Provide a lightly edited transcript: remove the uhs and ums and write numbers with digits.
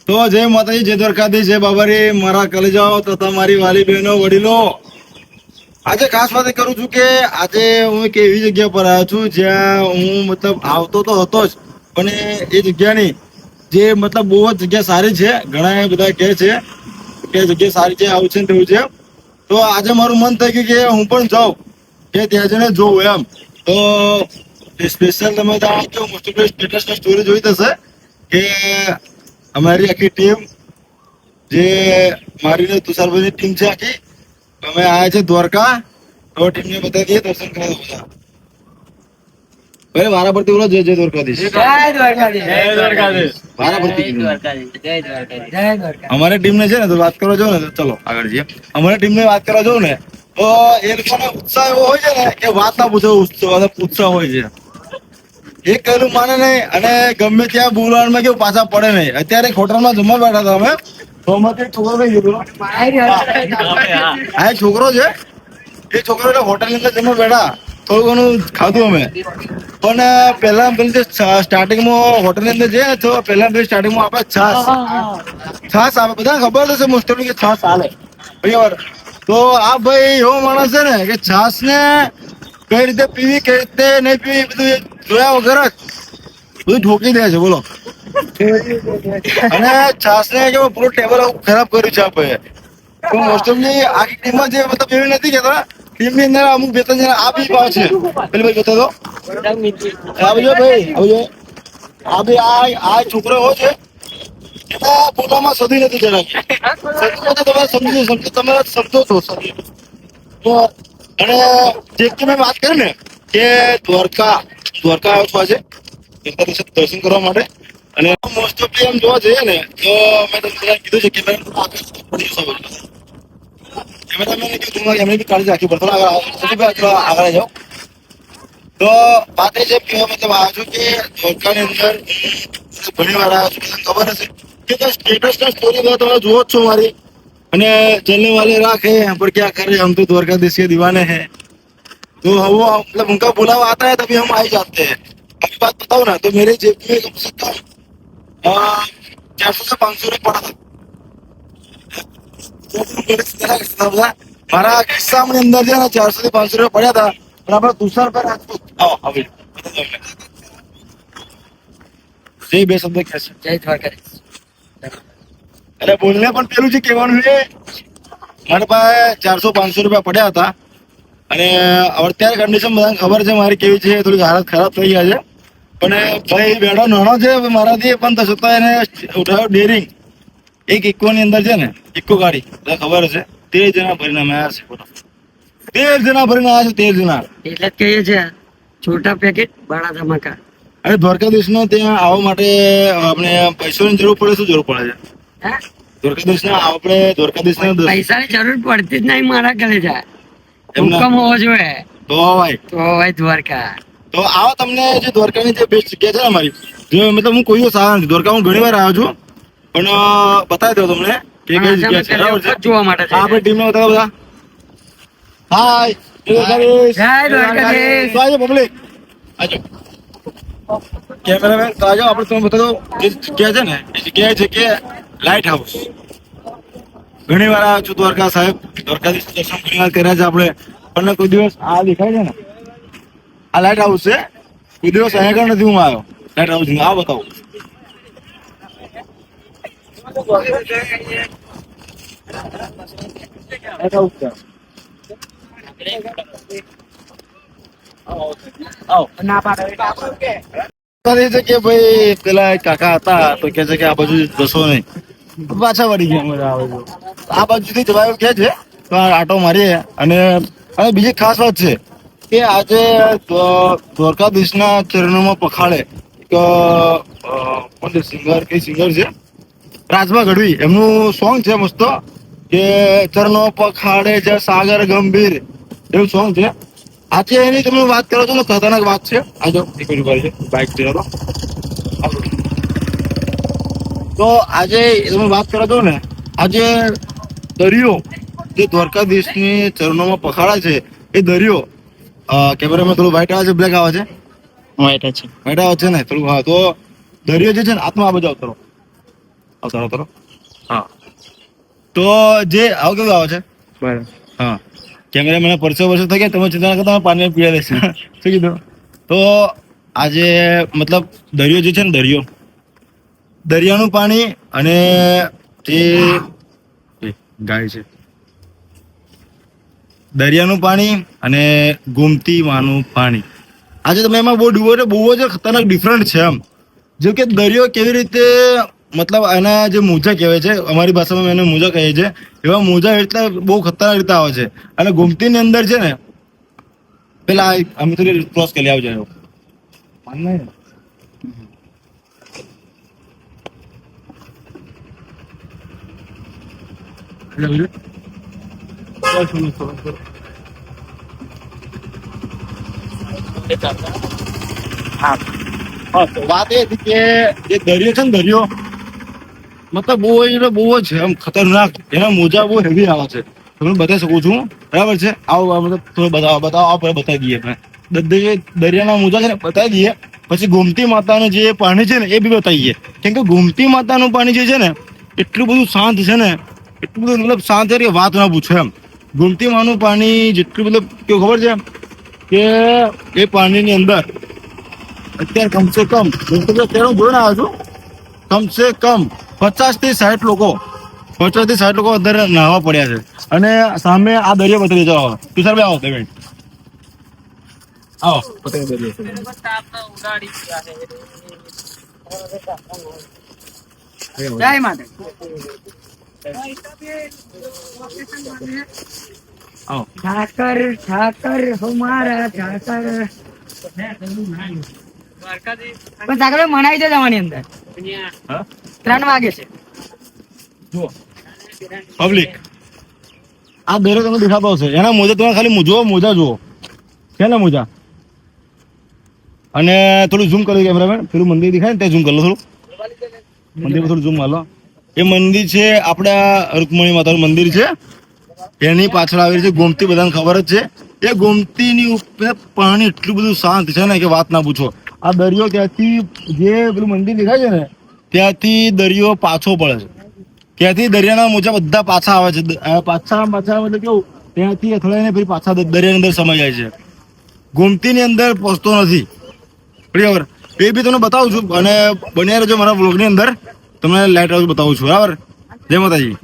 તો જય માતાજી, જય દ્વારકાધીશ, જય બાબારી, મારા કલેજાઓ તથા મારી વાલી બહેનો, વડીલો. આજે ખાસ વાત કરું છું કે આજે હું એક એવી જગ્યા પર આવ્યો છું જ્યાં હું મતલબ આવતો તો હતો જ, પણ એ જગ્યાની જે મતલબ બહુ જ જગ્યા સારી છે. ઘણા બધા કહે છે કે જગ્યા સારી છે, આવું છે ને તેવું છે. તો આજે મારું મન થઈ ગયું કે હું પણ જાઉં, કે ત્યાં જઈને જોઉં એમ. તો સ્પેશિયલ તમે મોસ્ટ ઓફ સ્ટેટસ સ્ટોરી જોઈ થશે કે અમારી આખી ટીમ, જે મારી ને તુષારભાઈની ટીમ છે આખી, અમે આવ્યા છે દ્વારકા. તો ટીમને બતાવી દઈએ, દર્શન કરાવી બધા. ભાઈ વારા પરથી બોલો, જય જય દ્વારકાધીશ, જય દ્વારકાધીશ, વારા પરથી અમારી ટીમને છે ને તો વાત કરવા જાવ ને તો ચલો આગળ જઈએ. અમારી ટીમને વાત કરવા જાવ ને તો એ લોકોનો ઉત્સાહ એવો હોય છે ને કે વાત ના પૂછો, ઉત્સાહ હોય છે. એક કહેલું માને નહીં, અને ગમે ત્યાં બોલાવવામાં કેવું પાછા પડે નહીં. અત્યારે હોટલમાં જમવા બેઠા હતા અમે, તો અમારે છોકરો નહીં ગયો, આ છોકરો છે, એ છોકરો એટલે હોટલ ની અંદર જમવા બેઠા, થોડું ઘણું ખાધું અમે. પણ પહેલા સ્ટાર્ટિંગમાં હોટલ ની અંદર જઈએ તો પહેલા સ્ટાર્ટિંગમાં આપણે છાસ આવે, બધા ખબર હશે મોસ્ટ ઓફ કે છાસ આવે બરાબર. તો આ ભાઈ એવો માણસ છે ને કે છાસ ને કઈ રીતે પીવી, કઈ રીતે નહીં પીવી, બધું જોયા વગર જ બધું ઠોકી દે છે, બોલો. અને છાસ ને કે પૂરું ટેબલ ખરાબ કર્યું છે આપણે. તો મોસ્ટ ઓફલી આખી ટીમમાં જે મતલબ એવી નથી કેતા, ટીમની અંદર અમુક બે ત્રણ જણા આ બી પાવ છે. પેલી ભાઈ બતા દો, આવજો ભાઈ, આવજો. આ ભાઈ આ છોકરો એવો છે એના પોતામાં સદી નથી જરાક. સદી તમે સમજો, તમે સમજો છો સદી. તો અને જે મેં વાત કરી ને કે દ્વારકા આવ્યો છું આજે દર્શન કરવા માટે. અને મોસ્ટ ઓફ એમ જોવા જઈએ ને તો મેં તમને કીધું છે કે એમને બી કાળજી રાખવી પડે. આગળ જાઓ. તો વાત એ છે કે મતલબ આવ્યો છું કે દ્વારકાની અંદર ઘણી વાર આવ્યો છું, ખબર હશે કે સ્ટેટસ ના સ્ટોરી બધા તમે જુઓ જ છો મારી. અને ચલને વાલે राखे पर क्या करे, हम तो द्वारकाधीश के दीवाने हैं. तो वो मतलब उनका बुलावा आता है तभी हम आ ही जाते हैं. अभी बात बताओ ना, तो मेरे जेब में कम से कम 400 से 500 रुपये पड़ा था. મારા ખિસ્સાની અંદર છે ને 400 થી 500 રૂપિયા પડ્યા હતા. પણ આપણે તુષાર પર રાજપૂત હવે જય બે શબ્દ કહેશે, જય દ્વારકાધીશ. અરે બોલને પણ પેલું જે કહેવાનું છે, મારા પાસે 400-500 રૂપિયા પડ્યા હતા. અને અત્યારે કન્ડિશન બધાને ખબર છે મારી કેવી છે, થોડી હાલત ખરાબ થઈ ગયા છે. પણ ભાઈ બેડો નાનો છે મારાથી, પણ તો છતાં એને ઉઠાવ્યો ડેરિંગ. એક ઇકોની અંદર છે ને, ઇકો ગાડી બધા ખબર હશે, 13 જણા ભરીને અમે આવ્યા છે. 13 જણા ભરીને આવ્યા છે, 13 જણા. એટલે કહીએ છે છોટા પેકેટ બડા ધમાકા. અરે દ્વારકાધીશ ને ત્યાં આવવા માટે આપણે પૈસાની જરૂર પડે, શું જરૂર પડે છે? દ્વારકાધીશ ને આપણે દ્વારકાધીશ ને પૈસાની જરૂર પડતી જ નહીં મારા ઘરે જાય. હુકમ હોવો જોઈએ તો ભાઈ દ્વારકા. તો આવો, તમને જે દ્વારકાની જે બેસ્ટ જગ્યા છે ને અમારી, જો મતલબ હું કોઈ દિવસ આવ્યો નથી દ્વારકા, હું ઘણી વાર આવ્યો છું, પણ બતાવી દઉં તમને કે કઈ જગ્યા છે બરાબર છે જોવા માટે. આપણે ટીમને બતાવો બધા. હાય, જય દ્વારકાધીશ, આજો પબ્લિક, આજો કેમેરામેન, આજો. આપણે તમને બતાવી દઉં જે જગ્યા છે ને, એ જગ્યા છે કે લાઇટ હાઉસ. ઘણી વાર આવ્યો છું દ્વારકા સાહેબ, દ્વારકાધીશ દર્શન ઘણી વાર કર્યા છે આપણે, પણ કોઈ દિવસ આ દેખાય છે ને, આ લાઇટ હાઉસ છે. કોઈ દિવસ અહીંયા આગળ નથી હું આવ્યો લાઇટ હાઉસ ની. આ બતાવો, કે ભાઈ પેલા કાકા હતા તો કે છે કે આ બાજુ જશો નહીં, પાછા વળી ગયા. આ બાજુથી જવાય કે છે તો આટો મારીએ. અને બીજી ખાસ વાત છે કે આજે દ્વારકાધીશના ચરણોમાં પખાડે એક સિંગર, કઈ સિંગર છે, રાજભા ગઢવી, એમનું સોંગ છે મસ્ત કે ચરણો પખાડે છે સાગર ગંભીર, એવું સોંગ છે. આજે એની તમે વાત કરો છો ને, ખતરનાક વાત છે. આજો એક મિનિટ છે, બાઇક ચલાવો. તો આજે તમે વાત કરો છો ને, આજે દરિયો જે દ્વારકાધીશની ચરણોમાં પખાડા છે, એ દરિયો કેમેરામાં થોડું વ્હાઈટ આવે છે, બ્લેક આવે છે? વ્હાઈટ આવે છે ને થોડું. હા, તો દરિયો જે છે ને, આત્મા આ બાજુ કરો, આવતો હા. તો જે આવું કેવું આવે છે બરાબર. હા કેમેરા મને પરસો થઈ ગયા તમે ચિંતા ના કરતા પાણી પીવા દેશે શું કીધું. તો આજે મતલબ દરિયો જે છે ને દરિયાનું પાણી અને જે ગાય છે દરિયાનું પાણી અને ગોમતી માનું પાણી આજે તમે એમાં બહુ જ ખતરનાક ડિફરન્ટ છે એમ. જેમ કે દરિયો કેવી રીતે મતલબ એના જે મોજા કહેવાય છે અમારી ભાષામાં એને મોજા કહે છે એવા મોજા એટલે બહુ ખતરનાક રીતે આવે છે અને ગોમતીની અંદર છે ને પેલા અમે તો ક્રોસ કરી આવજો વાત એ હતી કે જે દરિયો છે ને દરિયો મતલબ બહુ જ એમ ખતરનાક એના મોજા બહુ હેવી આવે છે તમને બતાવી શકું છું બરાબર છે આવો મતલબ થોડું બતાવો આપણે બતાવી દઈએ દરિયાના મોજા છે ને બતાવી દઈએ પછી ગોમતી માતાનું જે પાણી છે ને એ બી બતાવીએ કેમ કે ગોમતી માતાનું પાણી જે છે ને એટલું બધું શાંત છે ને એટલું બધું મતલબ શાંત છે કે વાત ના પૂછો એમ. ગોમતી માનું પાણી જેટલું મતલબ કેવું ખબર છે કે એ પાણીની અંદર અત્યારે કમસે કમ અત્યારે હું જોઈને આવ્યો છું કમસે કમ 50 થી 60 લોકો અત્યારે નાહવા પડ્યા છે અને સામે આ દરિયો બતાવી જાઓ તુષાર ભાઈ આવો તમે આવો બતાવી દરિયો. જય માતા. આવો ઠાકર ઠાકર હમારા ઠાકર. પણ ઠાકર મનાઈ છે જવાની અંદર હા 3 વાગે છે. જુઓ પબ્લિક આ દરિયો તમને દેખાતો હશે એના મોજા તમે ખાલી જુઓ મોજા જુઓ છે ને મોજા અને થોડું ઝૂમ કરી કેમેરામેન પેલું મંદિર દેખાય ને ત્યાં ઝૂમ કરી લો થોડું મંદિર થોડું ઝૂમ મારો. એ મંદિર છે આપણા રૂકમણી માતાનું મંદિર છે એની પાછળ આવેલી છે ગોમતી બધાને ખબર જ છે એ ગોમતીની ઉપર પાણી એટલું બધું શાંત છે ને કે વાત ના પૂછો. આ દરિયો ત્યાંથી જે પેલું મંદિર દેખાય છે ને ત્યાંથી દરિયો પાછો પડે છે ત્યાંથી દરિયાના મોજા બધા પાછા આવે છે પાછા મતલબ કેવું ત્યાંથી અથડાઈને ફરી પાછા દરિયાની અંદર સમાઈ જાય છે ગોમતીની અંદર પહોંચતો નથી બરાબર. એ બી તમને બતાવું છું અને બન્યા રહેજો મારા વ્લોગની અંદર તમને લાઈટ હાઉસ બતાવું છું બરાબર. જય માતાજી.